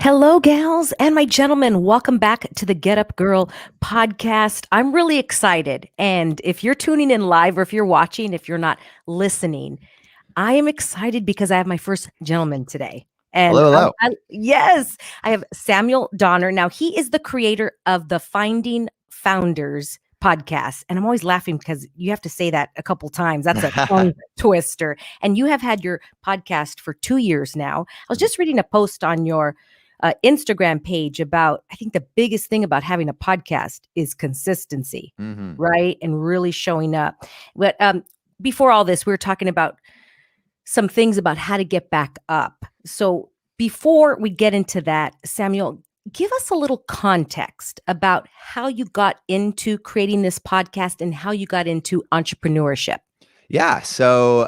Hello, gals and my gentlemen. Welcome back to the Get Up Girl podcast. I'm really excited. And if you're tuning in live or if you're watching, if you're not listening, I am excited because I have my first gentleman today. And Hello, hello. yes, I have Samuel Donner. Now, he is the creator of the Finding Founders podcast. And I'm always laughing because you have to say that a couple times. That's a tongue twister. And you have had your podcast for 2 years now. I was just reading a post on your Instagram page about, I think the biggest thing about having a podcast is consistency, right? And really showing up. But before all this, we were talking about some things about how to get back up. So before we get into that, Samuel, give us a little context about how you got into creating this podcast and how you got into entrepreneurship. Yeah. So,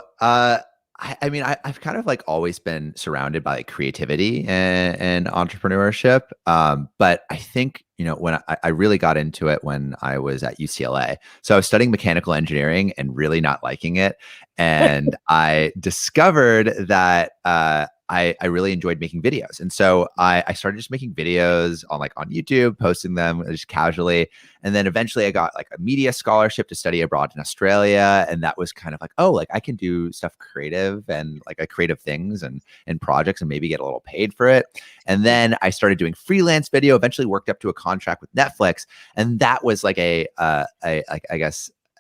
I've kind of like always been surrounded by like creativity and entrepreneurship. But I think, when I really got into it when I was at UCLA. So I was studying mechanical engineering and really not liking it. And I discovered that I really enjoyed making videos. And so I started just making videos on YouTube, posting them just casually. And then eventually I got like a media scholarship to study abroad in Australia. And that was kind of like, oh, like I can do stuff creative and like creative things and projects and maybe get a little paid for it. And then I started doing freelance video, eventually worked up to a contract with Netflix. And that was like a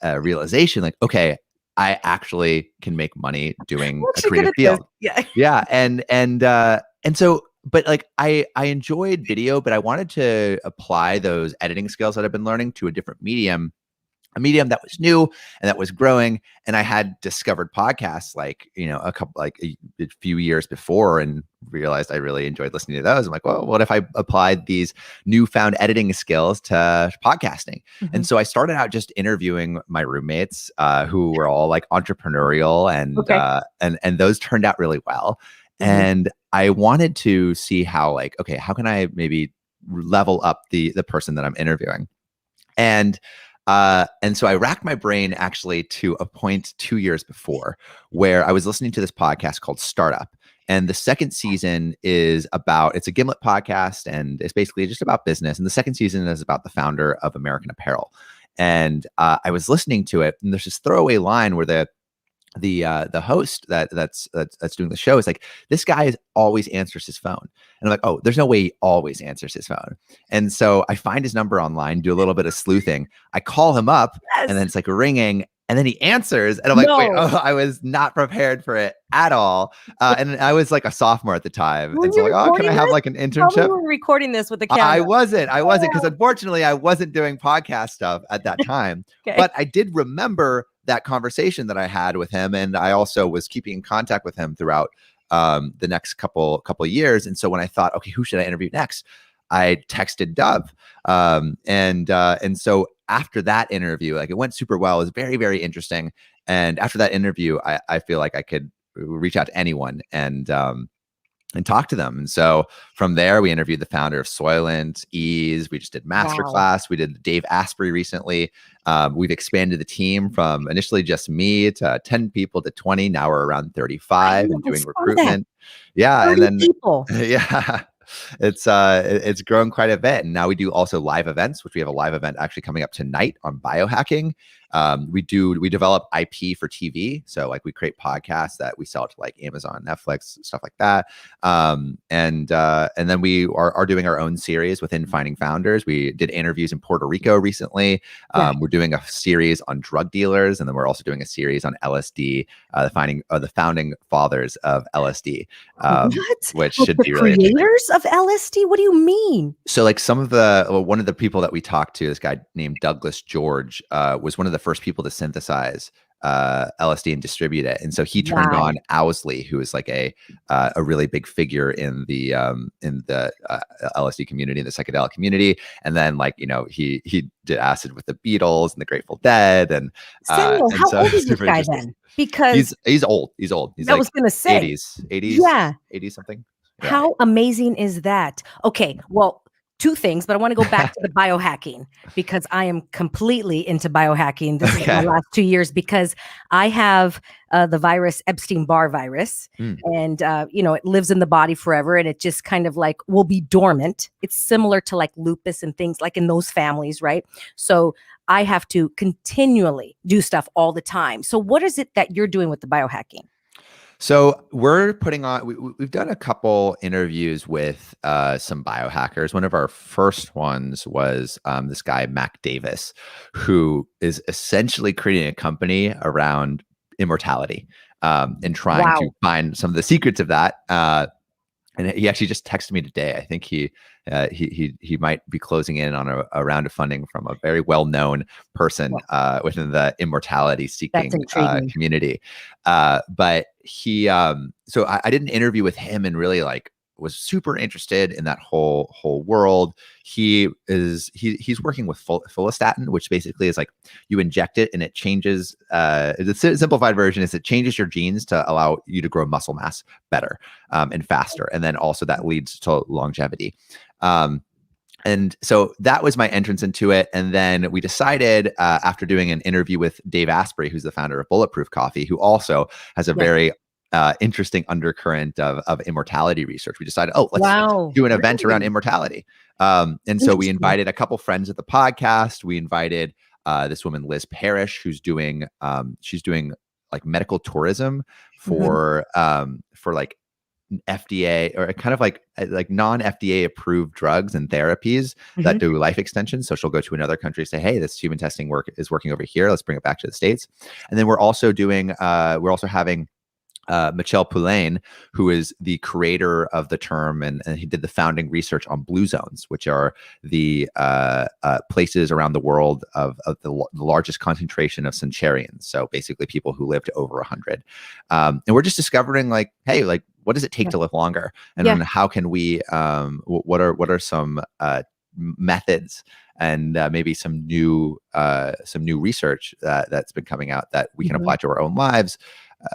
realization like, okay, I actually can make money doing a creative field. Yeah. And so, but like I enjoyed video, but I wanted to apply those editing skills that I've been learning to a different medium, a medium that was new and that was growing. And I had discovered podcasts a few years before and realized I really enjoyed listening to those. I'm like, well, what if I applied these newfound editing skills to podcasting? And so I started out just interviewing my roommates who were all like entrepreneurial and those turned out really well. And I wanted to see how how can I maybe level up the person that I'm interviewing? And so I racked my brain actually to a point 2 years before where I was listening to this podcast called Startup. And the second season it's a Gimlet podcast and it's basically just about business. And the second season is about the founder of American Apparel. And I was listening to it and there's this throwaway line where the host that's doing the show is like, this guy always answers his phone. And I'm like, oh, there's no way he always answers his phone. And so I find his number online, do a little bit of sleuthing. I call him up and then it's like ringing and then he answers. And I'm like, wait, I was not prepared for it at all. And I was like a sophomore at the time. And so like, oh, can I have like an internship? You were recording this with the camera. I wasn't because unfortunately I wasn't doing podcast stuff at that time. But I did remember that conversation that I had with him. And I also was keeping in contact with him throughout the next couple of years. And so when I thought, okay, who should I interview next? I texted Dove. And so after that interview, like it went super well. It was very, very interesting. And after that interview, I feel like I could reach out to anyone and talk to them. And so from there, we interviewed the founder of Soylent, Ease. We just did Masterclass. We did Dave Asprey recently. We've expanded the team from initially just me to 10 people to 20. Now we're around 35 and doing recruitment. Yeah. And then people. Yeah. It's grown quite a bit. And now we do also live events, which we have a live event actually coming up tonight on biohacking. We develop IP for TV. So like we create podcasts that we sell to like Amazon, Netflix, stuff like that. And then we are doing our own series within Finding Founders. We did interviews in Puerto Rico recently. We're doing a series on drug dealers. And then we're also doing a series on LSD, the founding fathers of LSD, which should be really creators of LSD. What do you mean? So like one of the people that we talked to, this guy named Douglas George, was one of the first people to synthesize LSD and distribute it. And so he turned on Owsley, who is like a really big figure in the LSD community, the psychedelic community. And then he did acid with the Beatles and the Grateful Dead. And Samuel, how old is this guy then? Because he's old. He's I was going to say 80s, 80s something. Yeah. How amazing is that? Okay, well, two things, but I want to go back to the biohacking because I am completely into biohacking. This is my last 2 years because I have the virus, Epstein-Barr virus, and it lives in the body forever, and it just kind of like will be dormant. It's similar to like lupus and things like in those families, right? So I have to continually do stuff all the time. So what is it that you're doing with the biohacking? So we're putting on, we've done a couple interviews with some biohackers. One of our first ones was this guy, Mac Davis, who is essentially creating a company around immortality and trying to find some of the secrets of that. And he actually just texted me today. I think he might be closing in on a round of funding from a very well-known person within the immortality seeking community. But he, so I did an interview with him and really like was super interested in that whole world. He's working with follistatin, which basically is like you inject it and it changes. The simplified version is it changes your genes to allow you to grow muscle mass better and faster, and then also that leads to longevity. And so that was my entrance into it. And then we decided after doing an interview with Dave Asprey, who's the founder of Bulletproof Coffee, who also has a very interesting undercurrent of immortality research. We decided, let's do an event around immortality. And so we invited a couple friends at the podcast. We invited this woman, Liz Parrish, who's doing, she's doing like medical tourism for like FDA or kind of like non-FDA approved drugs and therapies that do life extension. So she'll go to another country and say, hey, this human testing work is working over here. Let's bring it back to the States. And then we're also having Michel Poulain, who is the creator of the term, and he did the founding research on blue zones, which are the places around the world of the largest concentration of centurions. So basically people who lived over 100. And we're just discovering like, hey, like, what does it take to live longer? And then how can we, what are some methods and maybe some new research that's been coming out that we can apply to our own lives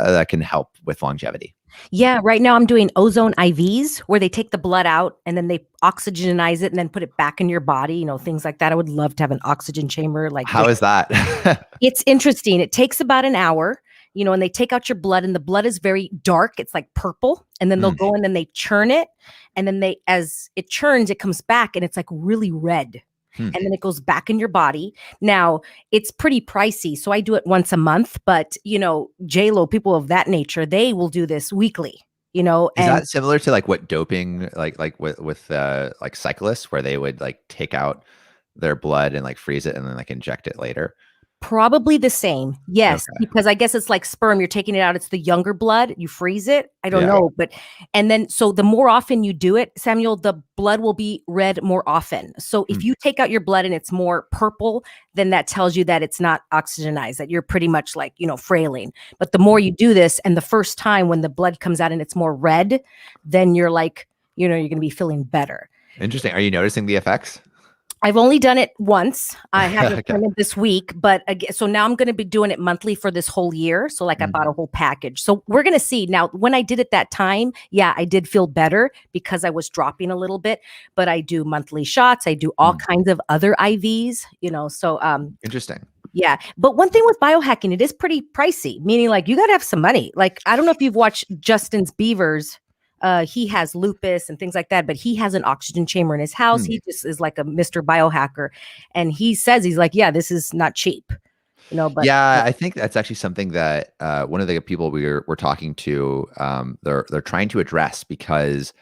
that can help with longevity. Yeah, right now I'm doing ozone IVs where they take the blood out and then they oxygenize it and then put it back in your body, things like that. I would love to have an oxygen chamber. Like, how is that? It's interesting. It takes about an hour, and they take out your blood, and the blood is very dark. It's like purple. And then they'll go in and they churn it. And then as it churns, it comes back and it's like really red. And then it goes back in your body. Now, it's pretty pricey. So I do it once a month. But, J-Lo, people of that nature, they will do this weekly, Is that similar to like what doping, like with like cyclists, where they would like take out their blood and like freeze it and then like inject it later? Probably the same. Yes. Okay. Because I guess it's like sperm. You're taking it out. It's the younger blood. You freeze it. I don't know. And then, so the more often you do it, Samuel, the blood will be red more often. So if you take out your blood and it's more purple, then that tells you that it's not oxygenized, that you're pretty much like, frailing. But the more you do this, and the first time when the blood comes out and it's more red, then you're like, you're going to be feeling better. Interesting. Are you noticing the effects? I've only done it once. I have an appointment this week, but again, so now I'm going to be doing it monthly for this whole year. So like I bought a whole package. So we're going to see. Now, when I did it that time, I did feel better because I was dropping a little bit, but I do monthly shots. I do all kinds of other IVs, so interesting. Yeah. But one thing with biohacking, it is pretty pricey, meaning like you got to have some money. Like, I don't know if you've watched Justin Bieber's. He has lupus and things like that, but he has an oxygen chamber in his house. He just is like a Mr. Biohacker. And he says, he's like, yeah, this is not cheap, but I think that's actually something that one of the people we're talking to, they're trying to address, because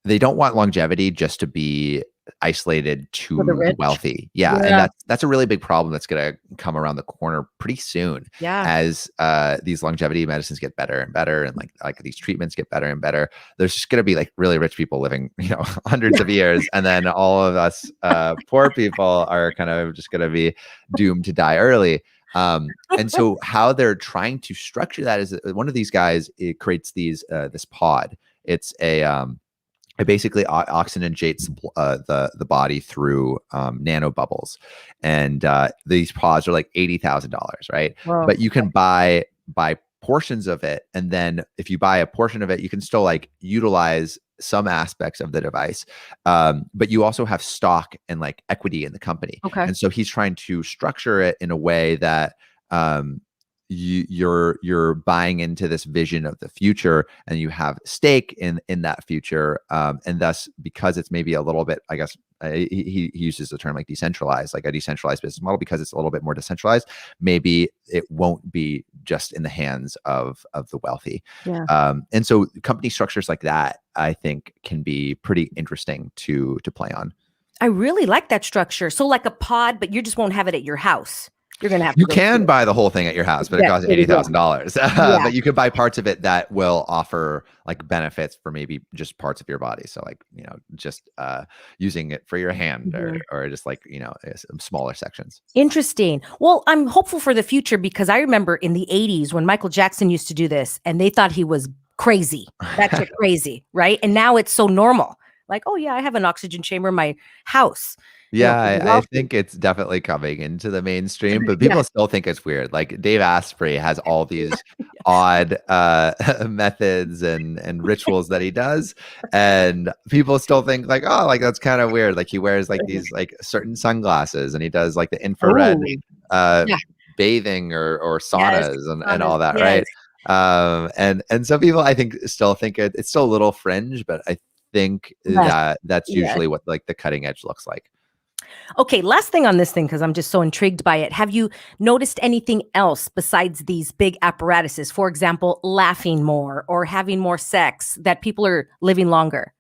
they don't want longevity just to be isolated to the wealthy. And that's a really big problem that's going to come around the corner pretty soon as these longevity medicines get better and better, and like these treatments get better and better. There's just going to be like really rich people living hundreds of years, and then all of us poor people are kind of just going to be doomed to die early. And so how they're trying to structure that is one of these guys, it creates this pod. It's it basically oxygenates the body through nanobubbles, and these pods are like $80,000, right? Wow. But you can buy portions of it, and then if you buy a portion of it, you can still like utilize some aspects of the device, but you also have stock and like equity in the company. Okay. And so he's trying to structure it in a way that you're buying into this vision of the future, and you have stake in that future, and thus, because it's maybe a little bit, I guess, he uses the term like decentralized, like a decentralized business model, because it's a little bit more decentralized. Maybe it won't be just in the hands of the wealthy. And so company structures like that, I think, can be pretty interesting to play on. I really like that structure. So like a pod, but you just won't have it at your house. You're going to have to You can buy the whole thing at your house, but it costs $80,000. But you could buy parts of it that will offer like benefits for maybe just parts of your body. So like, just using it for your hand, or just like, smaller sections. Interesting. Well, I'm hopeful for the future, because I remember in the 80s when Michael Jackson used to do this and they thought he was crazy. That's crazy, right? And now it's so normal. Like, oh yeah, I have an oxygen chamber in my house. Yeah, I think it's definitely coming into the mainstream, but people still think it's weird. Like Dave Asprey has all these odd methods and rituals that he does, and people still think like, oh, like that's kind of weird. Like he wears like these like certain sunglasses, and he does like the infrared bathing or saunas and all that, right? And some people, I think, still think it's still a little fringe, but I think that's usually what like the cutting edge looks like. Okay, last thing on this thing, because I'm just so intrigued by it. Have you noticed anything else besides these big apparatuses? For example, laughing more or having more sex, that people are living longer?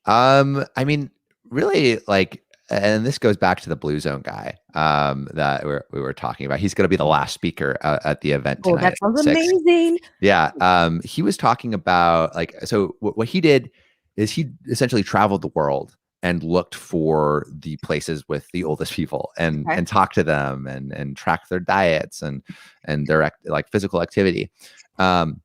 I mean, really, like, and this goes back to the Blue Zone guy that we were talking about. He's going to be the last speaker at the event tonight. Oh, that sounds amazing. Yeah. He was talking about like, so what he did is he essentially traveled the world and looked for the places with the oldest people and talked to them and track their diets and their like physical activity. And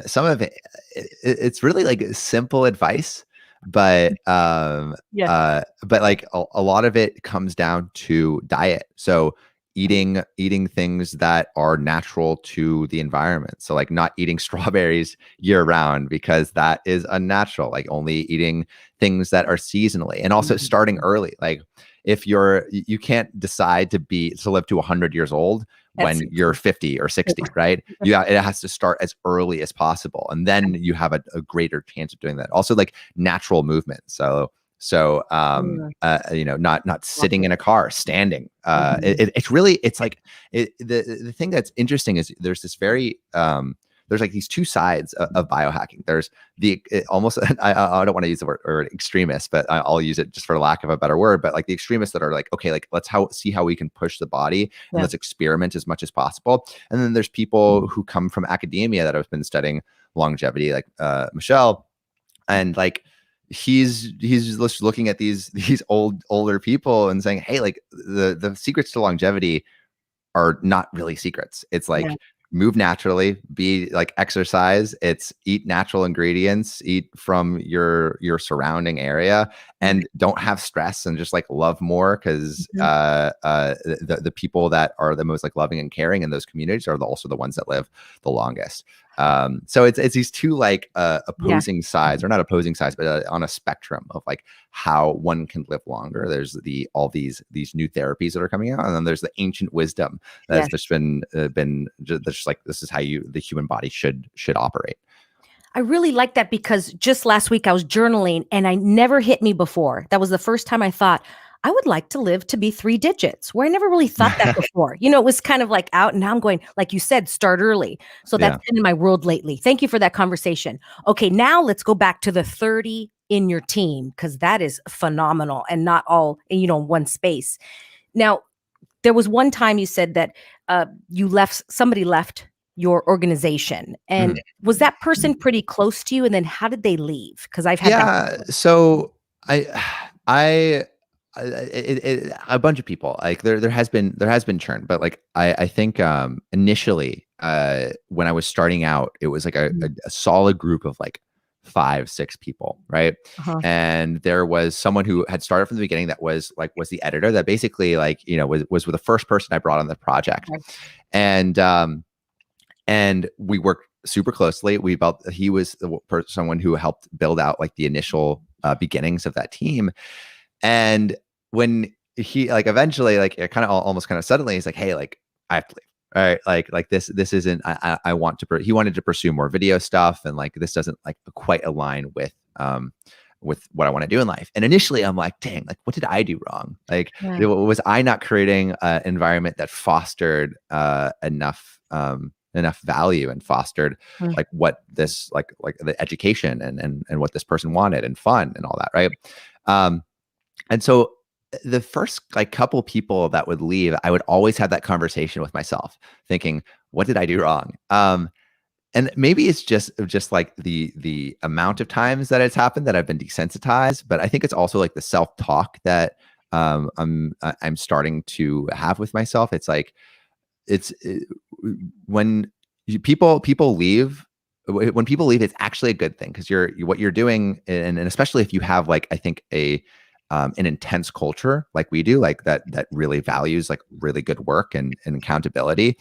some of it's really like simple advice, but like a lot of it comes down to diet. So eating things that are natural to the environment. So like not eating strawberries year round, because that is unnatural. Like only eating things that are seasonally, and also starting early. Like if you can't decide to live to 100 years old when you're 50 or 60, right? It has to start as early as possible. And then you have a greater chance of doing that. Also like natural movement. So not sitting in a car, standing. It's really, it's like the thing that's interesting is there's this very there's like these two sides of biohacking. There's almost I don't want to use the word extremist, but I'll use it just for lack of a better word. But like the extremists that are like, okay, like let's see how we can push the body and let's experiment as much as possible. And then there's people who come from academia that have been studying longevity, like Michelle, and like he's just looking at these older people and saying, hey, like the secrets to longevity are not really secrets. It's like move naturally, be like exercise, it's eat natural ingredients, eat from your surrounding area, and don't have stress, and just like love more, because the people that are the most like loving and caring in those communities are also the ones that live the longest. So it's these two like opposing sides, or not opposing sides, but on a spectrum of like how one can live longer. There's all these new therapies that are coming out, and then there's the ancient wisdom that's just been just like, this is how the human body should operate. I really like that, because just last week I was journaling and I never hit me before. That was the first time I thought, I would like to live to be 3 digits, where I never really thought that before. It was kind of like out, and now I'm going, like you said, start early. So that's been in my world lately. Thank you for that conversation. Okay, now let's go back to the 30 in your team, because that is phenomenal, and not all, one space. Now, there was one time you said that somebody left your organization, and was that person pretty close to you? And then how did they leave? Because I've had that. So a bunch of people, like there has been churn, but like I think initially when I was starting out, it was like a solid group of like 5-6 people, right? And there was someone who had started from the beginning that was the editor, that basically like was the first person I brought on the project. And we worked super closely. He was someone who helped build out like the initial beginnings of that team. And when he like eventually like it kind of almost kind of suddenly he's like, hey, like I have to leave. All right, like this isn't. I want to. He wanted to pursue more video stuff, and like this doesn't like quite align with what I want to do in life. And initially, I'm like, dang, like what did I do wrong? Like was I not creating an environment that fostered enough value and fostered like what this like the education and what this person wanted and fun and all that, right? And so the first like couple people that would leave, I would always have that conversation with myself, thinking, what did I do wrong? And maybe it's just like the amount of times that it's happened that I've been desensitized, but I think it's also like the self-talk that I'm starting to have with myself. It's like when people leave. When people leave, it's actually a good thing because what you're doing, and especially if you have like I think an intense culture like we do, like that really values like really good work and accountability.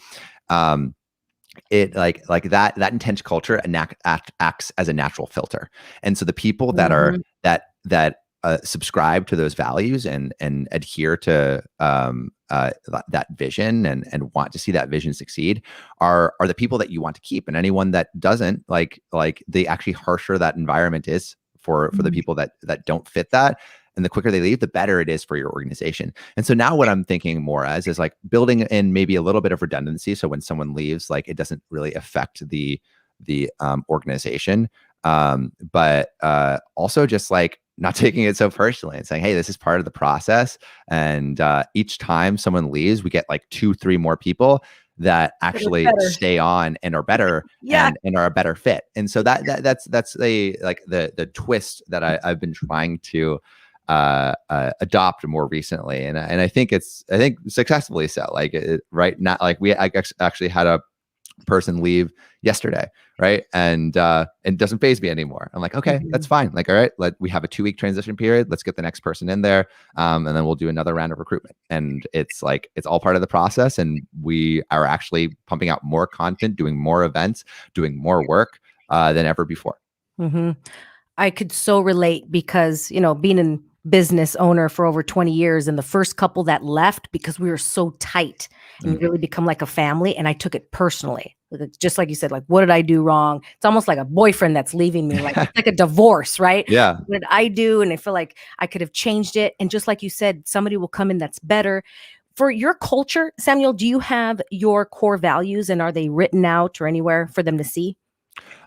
It like that intense culture acts as a natural filter, and so the people that are that subscribe to those values and adhere to that vision and want to see that vision succeed are the people that you want to keep. And anyone that doesn't, like the actually harsher that environment is for the people that don't fit that. And the quicker they leave, the better it is for your organization. And so now what I'm thinking more as is like building in maybe a little bit of redundancy. So when someone leaves, like it doesn't really affect the organization. But also just like not taking it so personally and saying, hey, this is part of the process. And each time someone leaves, we get like 2-3 more people that actually stay on and are better and are a better fit. And so that's the twist that I've been trying to adopt more recently, and I think successfully so. Like right now, like I actually had a person leave yesterday, right? And it doesn't faze me anymore. I'm like, okay, that's fine. Like, all right, we have a 2-week transition period. Let's get the next person in there, and then we'll do another round of recruitment. And it's like it's all part of the process, and we are actually pumping out more content, doing more events, doing more work than ever before. I could so relate because, being in business owner for over 20 years and the first couple that left because we were so tight and really become like a family. And I took it personally, just like you said, like, what did I do wrong? It's almost like a boyfriend that's leaving me, like it's like a divorce, right? Yeah. What did I do? And I feel like I could have changed it. And just like you said, somebody will come in that's better. For your culture, Samuel, do you have your core values and are they written out or anywhere for them to see?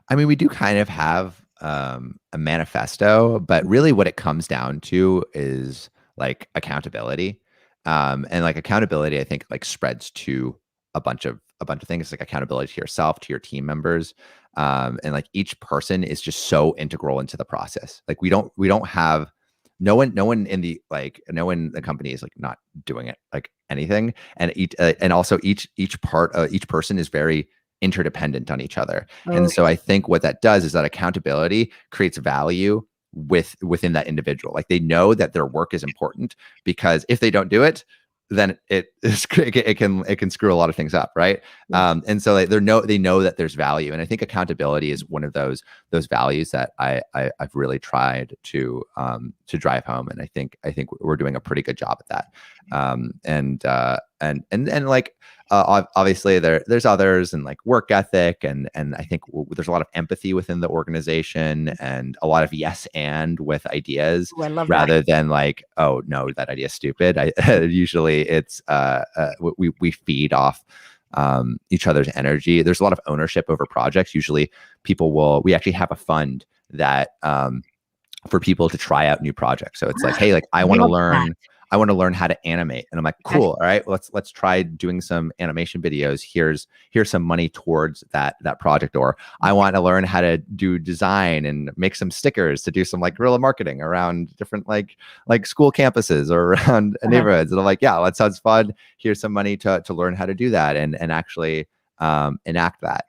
I mean, we do kind of have a manifesto, but really what it comes down to is like accountability. And like accountability, I think like spreads to a bunch of things, like accountability to yourself, to your team members. And like each person is just so integral into the process. Like we don't have no one in the company is like not doing it like anything. And also each person is very interdependent on each other. And so I think what that does is that accountability creates value within that individual. Like they know that their work is important because if they don't do it, then it can screw a lot of things up, right? And so they know that there's value, and I think accountability is one of those values that I've really tried to drive home, and I think we're doing a pretty good job at that. And like obviously there's others, and like work ethic, and I think there's a lot of empathy within the organization, and a lot of yes and with ideas. Ooh, I love rather that. than like, oh no, that idea is stupid. Usually it's we feed off each other's energy. There's a lot of ownership over projects. Usually we actually have a fund that for people to try out new projects. So it's like, hey, like I want to learn how to animate. And I'm like, cool. All right, let's try doing some animation videos. Here's some money towards that project. Or I want to learn how to do design and make some stickers to do some like guerrilla marketing around different like school campuses or around neighborhoods. And I'm like, yeah, that sounds fun. Here's some money to learn how to do that and actually enact that.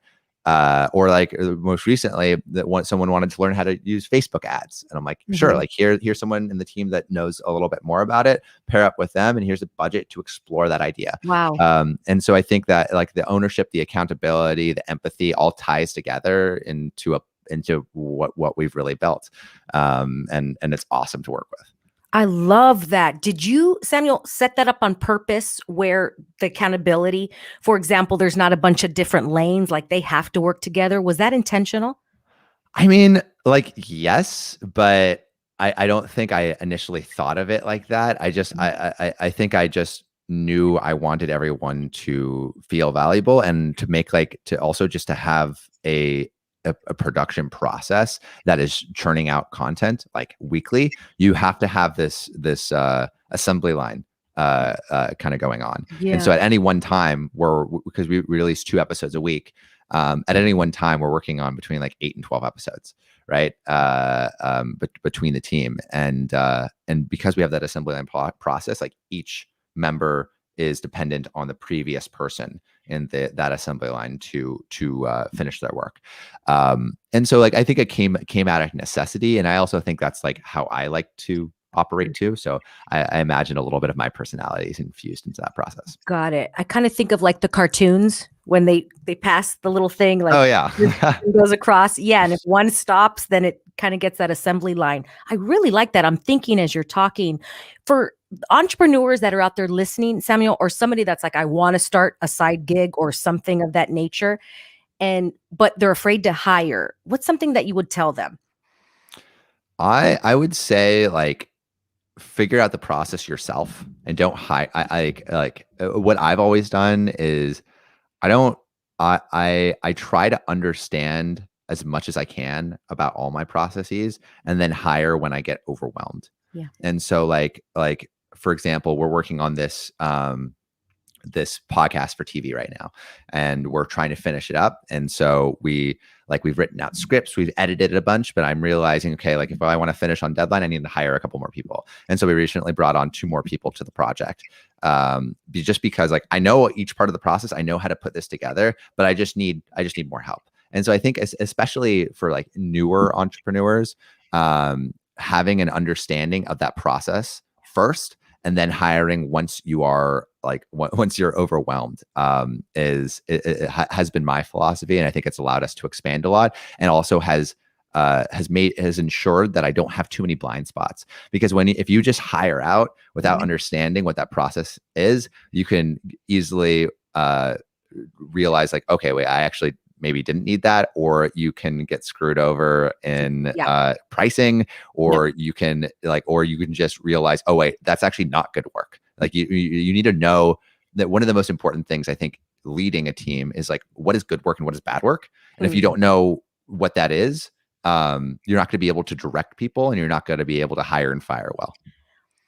Or like most recently, someone wanted to learn how to use Facebook ads, and I'm like, sure, like here's someone in the team that knows a little bit more about it. Pair up with them, and here's a budget to explore that idea. Wow. And so I think that like the ownership, the accountability, the empathy, all ties together into what we've really built, and it's awesome to work with. I love that. Did you, Sameul, set that up on purpose where the accountability, for example, there's not a bunch of different lanes, like they have to work together? Was that intentional? I mean, like, yes, but I don't think I initially thought of it like that. I think I just knew I wanted everyone to feel valuable and to make to also just to have a production process that is churning out content like weekly. You have to have this assembly line kind of going on. Yeah. And so at any one time, because we release 2 episodes a week, at any one time we're working on between like 8 and 12 episodes, right? Between the team, and because we have that assembly line process, like each member is dependent on the previous person in that assembly line to finish their work. And so like I think it came out of necessity, and I also think that's like how I like to operate too. So I imagine a little bit of my personality is infused into that process. Got it. I kind of think of like the cartoons when they pass the little thing, like, oh yeah, it goes across. Yeah. And if one stops, then it kind of gets that assembly line. I really like that. I'm thinking as you're talking, for entrepreneurs that are out there listening, Sameul, or somebody that's like, I want to start a side gig or something of that nature, but they're afraid to hire. What's something that you would tell them? I would say like figure out the process yourself and don't hire. What I've always done is I try to understand as much as I can about all my processes, and then hire when I get overwhelmed. Yeah. And so like for example, we're working on this this podcast for TV right now, and we're trying to finish it up. And so we've written out scripts, we've edited it a bunch, but I'm realizing, okay, like if I want to finish on deadline, I need to hire a couple more people. And so we recently brought on 2 more people to the project. Just because like I know each part of the process, I know how to put this together, but I just need more help. And so I think especially for like newer entrepreneurs, having an understanding of that process first, and then hiring once you're overwhelmed, has been my philosophy, and I think it's allowed us to expand a lot, and also has ensured that I don't have too many blind spots. Because if you just hire out without understanding what that process is, you can easily realize like, okay, wait, I actually maybe didn't need that, or you can get screwed over in pricing, or you can just realize, oh wait, that's actually not good work. Like you need to know that one of the most important things I think leading a team is like, what is good work and what is bad work. And if you don't know what that is, you're not going to be able to direct people, and you're not going to be able to hire and fire well.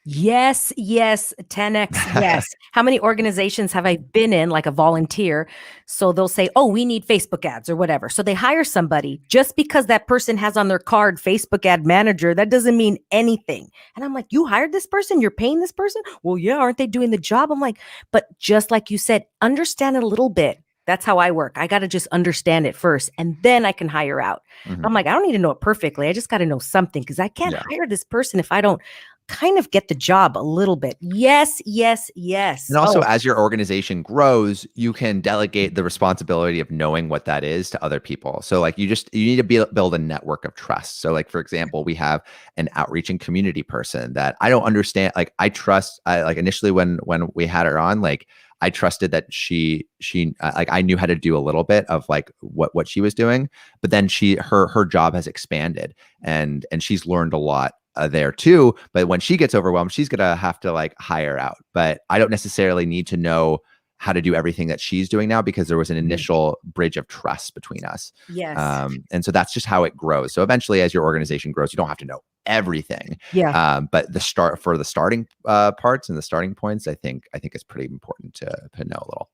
Yes, 10x, yes. How many organizations have I been in, like a volunteer? So they'll say, oh, we need Facebook ads or whatever. So they hire somebody just because that person has on their card Facebook ad manager. That doesn't mean anything. And I'm like, you hired this person? You're paying this person? Well, yeah, aren't they doing the job? I'm like, but just like you said, understand it a little bit. That's how I work. I got to just understand it first, and then I can hire out. I'm like, I don't need to know it perfectly. I just got to know something, because I can't hire this person if I don't kind of get the job a little bit. Yes. And also, as your organization grows, you can delegate the responsibility of knowing what that is to other people. So like you need to build a network of trust. So like, for example, we have an outreach and community person that I don't understand. Like I trust, like initially when we had her on, like I trusted that she like I knew how to do a little bit of like what she was doing, but then her job has expanded, and she's learned a lot there too. But when she gets overwhelmed, she's gonna have to like hire out. But I don't necessarily need to know how to do everything that she's doing now, because there was an initial bridge of trust between us. Yes. And so that's just how it grows. So eventually, as your organization grows, you don't have to know everything. Yeah. But the starting parts and the starting points, I think it's pretty important to know a little.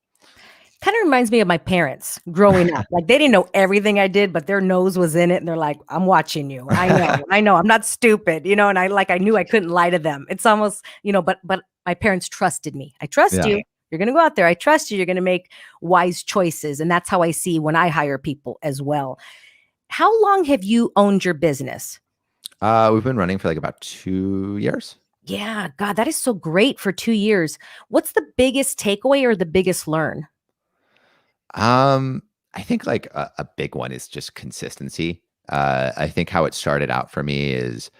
Kind of reminds me of my parents growing up. Like they didn't know everything I did, but their nose was in it, and they're like, "I'm watching you. I know. I'm not stupid, you know." And I knew I couldn't lie to them. It's almost, but my parents trusted me. I trust you. You're going to go out there. I trust you. You're going to make wise choices. And that's how I see when I hire people as well. How long have you owned your business? We've been running for like about 2 years. Yeah, God, that is so great for 2 years. What's the biggest takeaway or the biggest learn? I think like a big one is just consistency. I think how it started out for me is,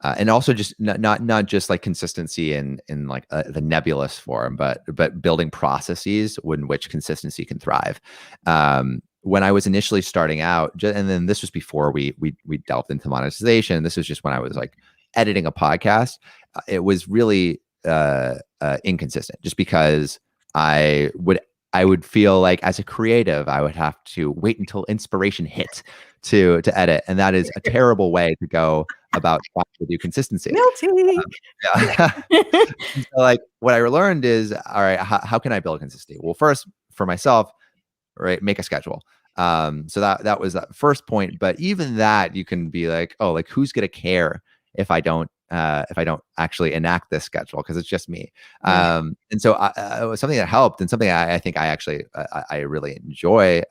and also just not just like consistency in like the nebulous form, but building processes in which consistency can thrive. When I was initially starting out, and then this was before we delved into monetization. This was just when I was like editing a podcast. It was really inconsistent, just because I would feel like as a creative, I would have to wait until inspiration hit to edit, and that is a terrible way to go about trying to do consistency. Melting. Yeah. So like what I learned is, all right, how can I build consistency? Well, first for myself, right, make a schedule. So that was that first point. But even that, you can be like, oh, like who's gonna care if I don't actually enact this schedule, because it's just me. And so something that helped, and something I think I really enjoy,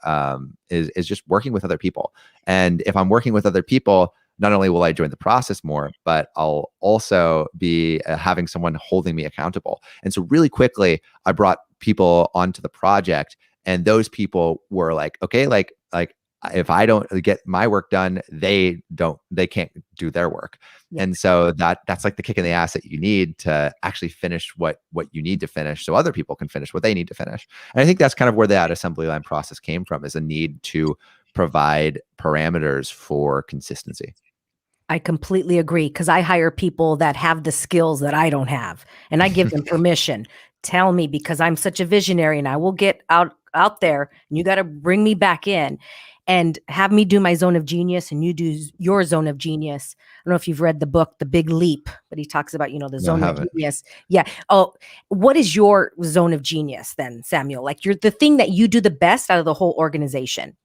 is just working with other people. And if I'm working with other people, not only will I join the process more, but I'll also be having someone holding me accountable. And so really quickly, I brought people onto the project, and those people were like, okay, like if I don't get my work done, they can't do their work. Yeah. And so that's like the kick in the ass that you need to actually finish what you need to finish, so other people can finish what they need to finish. And I think that's kind of where that assembly line process came from, is a need to provide parameters for consistency. I completely agree, because I hire people that have the skills that I don't have, and I give them permission. Tell me, because I'm such a visionary, and I will get out there, and you got to bring me back in and have me do my zone of genius, and you do your zone of genius. I don't know if you've read the book, The Big Leap, but he talks about, the zone of genius. Yeah. Oh, what is your zone of genius then, Samuel? Like, you're the thing that you do the best out of the whole organization.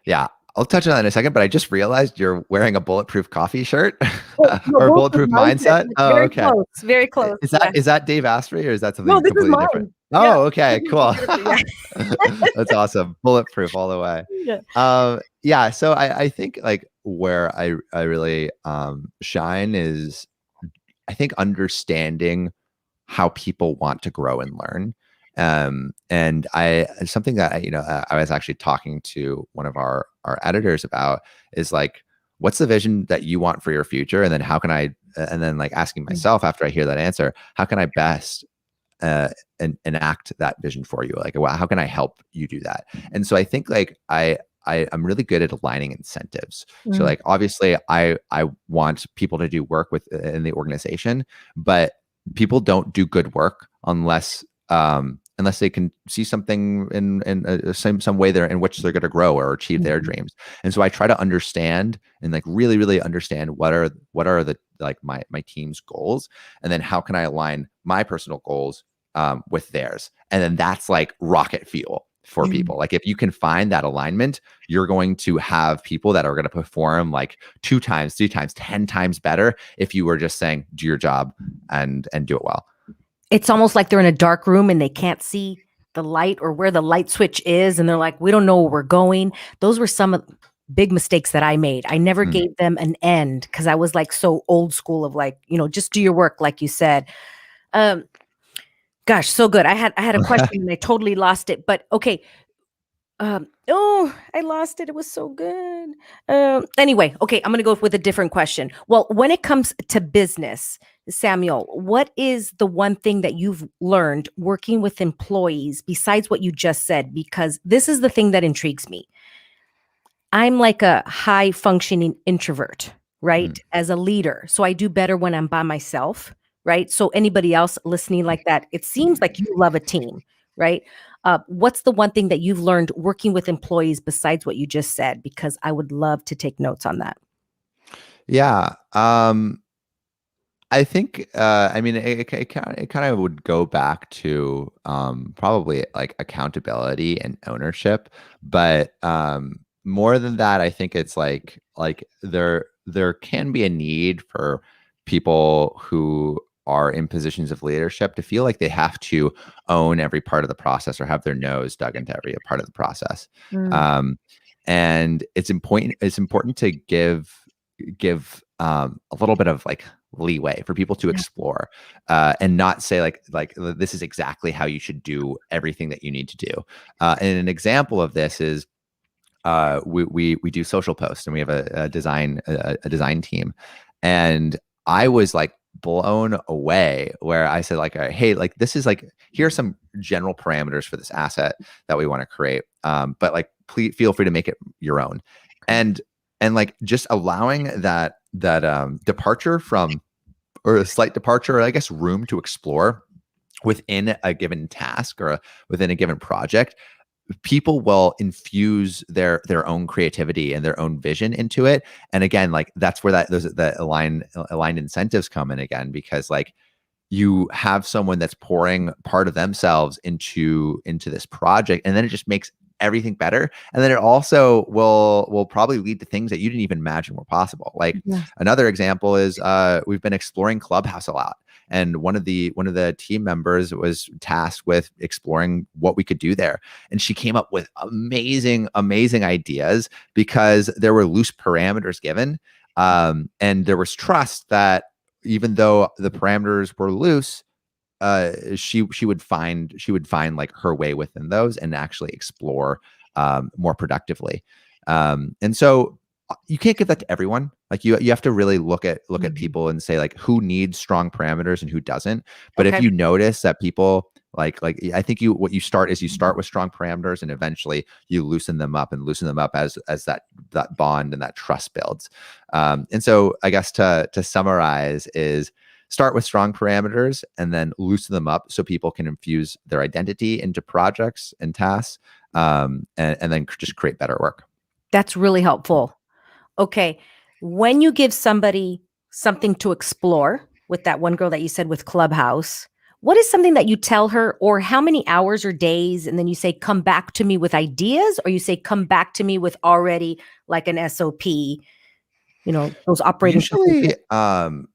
Yeah. I'll touch on that in a second, but I just realized you're wearing a Bulletproof Coffee shirt or Bulletproof Mindset. Oh, very okay. Close, very close. Is that Dave Asprey, or is that something completely different? Yeah. Oh, okay, cool. That's awesome. Bulletproof all the way. Yeah. So I think like where I really shine is, I think, understanding how people want to grow and learn. And something that I was actually talking to one of our editors about is like, what's the vision that you want for your future? And then how can I, and then like asking myself after I hear that answer, how can I best enact that vision for you? Like, how can I help you do that? And so I think like I'm really good at aligning incentives. So like, obviously I want people to do work in the organization, but people don't do good work unless they can see something in some way there in which they're going to grow or achieve their dreams. And so I try to understand and like really, really understand what are the like my team's goals, and then how can I align my personal goals with theirs. And then that's like rocket fuel for people. Like, if you can find that alignment, you're going to have people that are going to perform like 2 times, 3 times, 10 times better if you were just saying, do your job and do it well. It's almost like they're in a dark room and they can't see the light or where the light switch is. And they're like, we don't know where we're going. Those were some of the big mistakes that I made. I never gave them an end, because I was like so old school of like, just do your work, like you said. Gosh, so good. I had a question and I totally lost it. But okay. I lost it. It was so good. Anyway, okay, I'm going to go with a different question. Well, when it comes to business, Samuel, what is the one thing that you've learned working with employees besides what you just said? Because this is the thing that intrigues me. I'm like a high functioning introvert, right? As a leader. So I do better when I'm by myself, right? So anybody else listening like that, it seems like you love a team, right? What's the one thing that you've learned working with employees besides what you just said? Because I would love to take notes on that. Yeah. I think, I mean, it kind of would go back to probably like accountability and ownership. But more than that, I think it's like there can be a need for people who are in positions of leadership to feel like they have to own every part of the process or have their nose dug into every part of the process. And it's important to give a little bit of like leeway for people to explore, and not say like this is exactly how you should do everything that you need to do. And an example of this is we do social posts, and we have a design team, and I was like blown away where I said like, hey, like this is like, here are some general parameters for this asset that we want to create, but like please feel free to make it your own. And like just allowing that departure from, or a slight departure, or I guess room to explore within a given task or within a given project, people will infuse their own creativity and their own vision into it. And again, like that's where that aligned incentives come in again, because like you have someone that's pouring part of themselves into this project, and then it just makes everything better. And then it also will probably lead to things that you didn't even imagine were possible. Like another example is we've been exploring Clubhouse a lot. And one of the team members was tasked with exploring what we could do there. And she came up with amazing ideas because there were loose parameters given. And there was trust that even though the parameters were loose, she would find like her way within those and actually explore more productively. And so you can't give that to everyone. Like you have to really look at people and say like who needs strong parameters and who doesn't. But if you notice that people like I think what you start with strong parameters, and eventually you loosen them up as that bond and that trust builds. And so I guess to summarize is start with strong parameters and then loosen them up so people can infuse their identity into projects and tasks, and then just create better work. That's really helpful. Okay. When you give somebody something to explore, with that one girl that you said with Clubhouse, what is something that you tell her, or how many hours or days? And then you say, come back to me with ideas, or you say, come back to me with already like an SOP, those operating.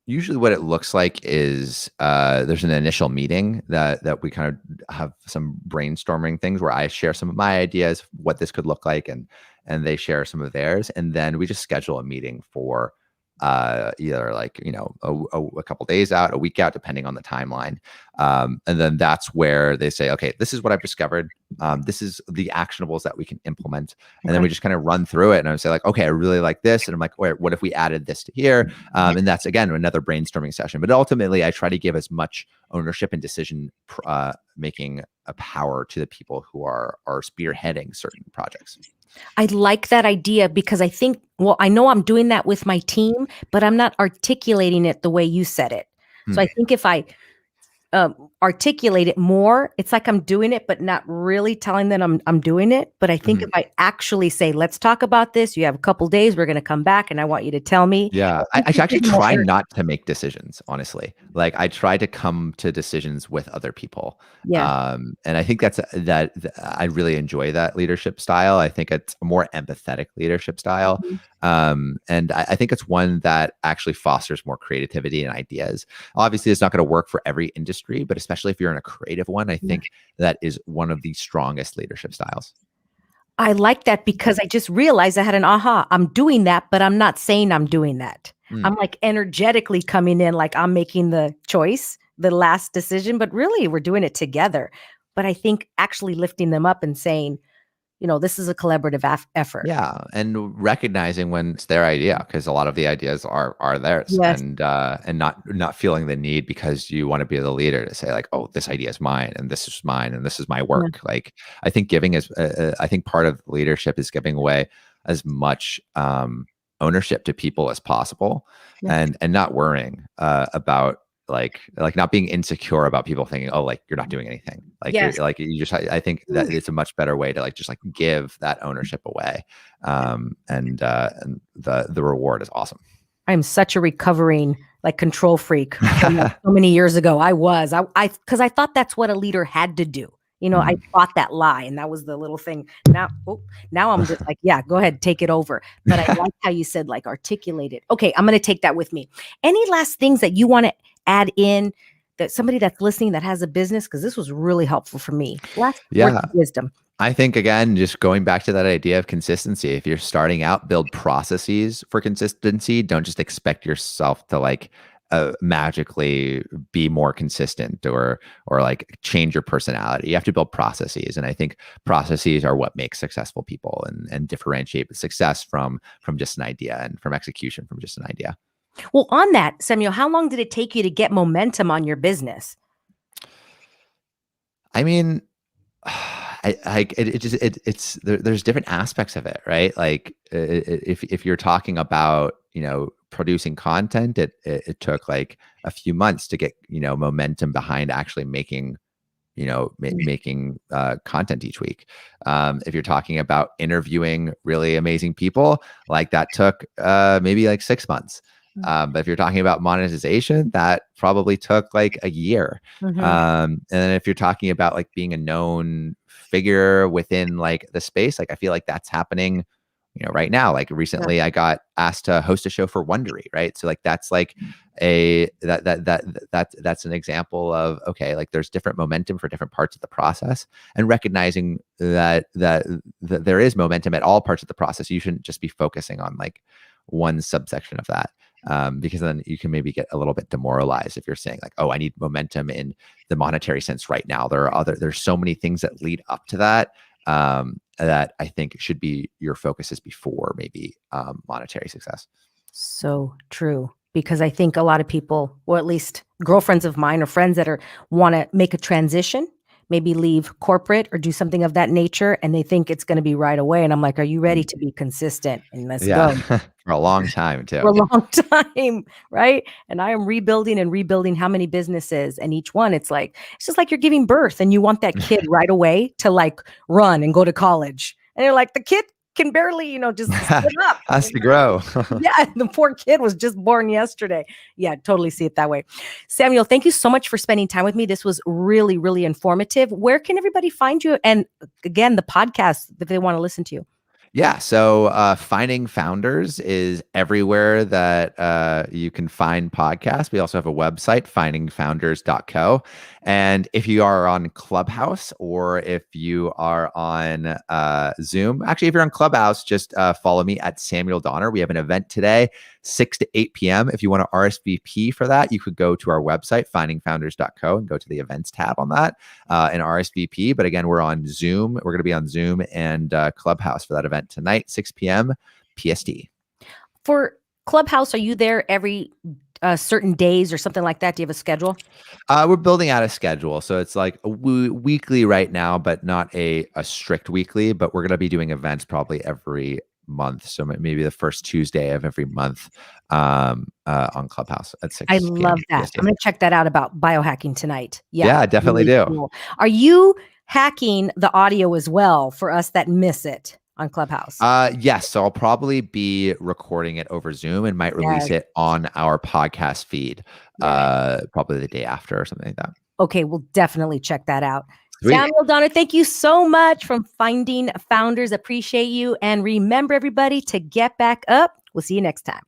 Usually what it looks like is there's an initial meeting that we kind of have some brainstorming things where I share some of my ideas, what this could look like, and they share some of theirs. And then we just schedule a meeting for either like, a couple days out, a week out, depending on the timeline. And then that's where they say, okay, this is what I've discovered. This is the actionables that we can implement. And then we just kind of run through it. And I would say like, okay, I really like this. And I'm like, wait, what if we added this to here? And that's, again, another brainstorming session. But ultimately, I try to give as much ownership and decision making a power to the people who are spearheading certain projects. I like that idea because I think, I know I'm doing that with my team, but I'm not articulating it the way you said it. So I think if I articulate it more, it's like I'm doing it, but not really telling them I'm doing it. But I think if I actually say, let's talk about this, you have a couple days, we're going to come back and I want you to tell me. Yeah. I actually try not to make decisions, honestly. Like I try to come to decisions with other people. Yeah. And I think that I really enjoy that leadership style. I think it's a more empathetic leadership style. And I think it's one that actually fosters more creativity and ideas. Obviously, it's not going to work for every industry, but especially if you're in a creative one, I think that is one of the strongest leadership styles. I like that because I just realized I had an aha. I'm doing that, but I'm not saying I'm doing that. I'm like energetically coming in like I'm making the choice, the last decision, but really we're doing it together. But I think actually lifting them up and saying, this is a collaborative effort. Yeah, and recognizing when it's their idea, because a lot of the ideas are theirs, and not feeling the need because you want to be the leader to say like, oh, this idea is mine, and this is mine, and this is my work. Like, I think giving is, I think part of leadership is giving away as much ownership to people as possible, and not worrying about. Like not being insecure about people thinking, oh, like you're not doing anything. Like, you just, I think that it's a much better way to just give that ownership away. And the reward is awesome. I'm such a recovering control freak. So many years ago, because I thought that's what a leader had to do. I fought that lie, and that was the little thing. Now I'm just like, yeah, go ahead, take it over. But I like how you said articulate it. Okay, I'm going to take that with me. Any last things that you want to add in that somebody that's listening that has a business? Because this was really helpful for me. Last words of wisdom. I think, again, just going back to that idea of consistency, if you're starting out, build processes for consistency. Don't just expect yourself to like magically be more consistent or like change your personality. You have to build processes. And I think processes are what make successful people and differentiate success from just an idea and from execution from just an idea. Well, on that, Sameul, how long did it take you to get momentum on your business? I mean, there's different aspects of it, right? Like if you're talking about, producing content, it took like a few months to get, momentum behind actually making, making content each week. If you're talking about interviewing really amazing people, like that took maybe like 6 months. But if you're talking about monetization, that probably took like a year. And then if you're talking about like being a known figure within like the space, like I feel like that's happening, right now. Like recently I got asked to host a show for Wondery, right? So like that's like that's an example of, okay, like there's different momentum for different parts of the process, and recognizing that there is momentum at all parts of the process. You shouldn't just be focusing on like one subsection of that. Because then you can maybe get a little bit demoralized if you're saying like, oh, I need momentum in the monetary sense right now. There's so many things that lead up to that, that I think should be your focuses before maybe monetary success. So true. Because I think a lot of people, or at least girlfriends of mine or friends that want to make a transition, maybe leave corporate or do something of that nature, and they think it's going to be right away. And I'm like, are you ready to be consistent? And let's go. For a long time too. For a long time, right? And I am rebuilding how many businesses, and each one, it's just like you're giving birth and you want that kid right away to like run and go to college. And you're like, the kid can barely, just sit up. Has to grow. Yeah, the poor kid was just born yesterday. Yeah, totally see it that way. Sameul, thank you so much for spending time with me. This was really, really informative. Where can everybody find you? And again, the podcast, if they want to listen to you. Yeah. So Finding Founders is everywhere that you can find podcasts. We also have a website, findingfounders.co. And if you are on Clubhouse, or if you are on Zoom, actually, if you're on Clubhouse, just follow me at Sameul Donner. We have an event today, 6 to 8 p.m. If you want to RSVP for that, you could go to our website, findingfounders.co, and go to the events tab on that and RSVP. But again, we're on Zoom. We're going to be on Zoom and Clubhouse for that event tonight, 6 p.m. PST. For Clubhouse, are you there every certain days or something like that? Do you have a schedule? We're building out a schedule. So it's like a weekly right now, but not a strict weekly. But we're going to be doing events probably every month. So maybe the first Tuesday of every month on Clubhouse at 6 I love that. PST. I'm going to check that out about biohacking tonight. Yeah, definitely really do. Cool. Are you hacking the audio as well for us that miss it on Clubhouse? Yes. So I'll probably be recording it over Zoom and might release it on our podcast feed probably the day after or something like that. Okay, we'll definitely check that out. Sweet. Sameul Donner, thank you so much from Finding Founders. Appreciate you. And remember, everybody, to get back up. We'll see you next time.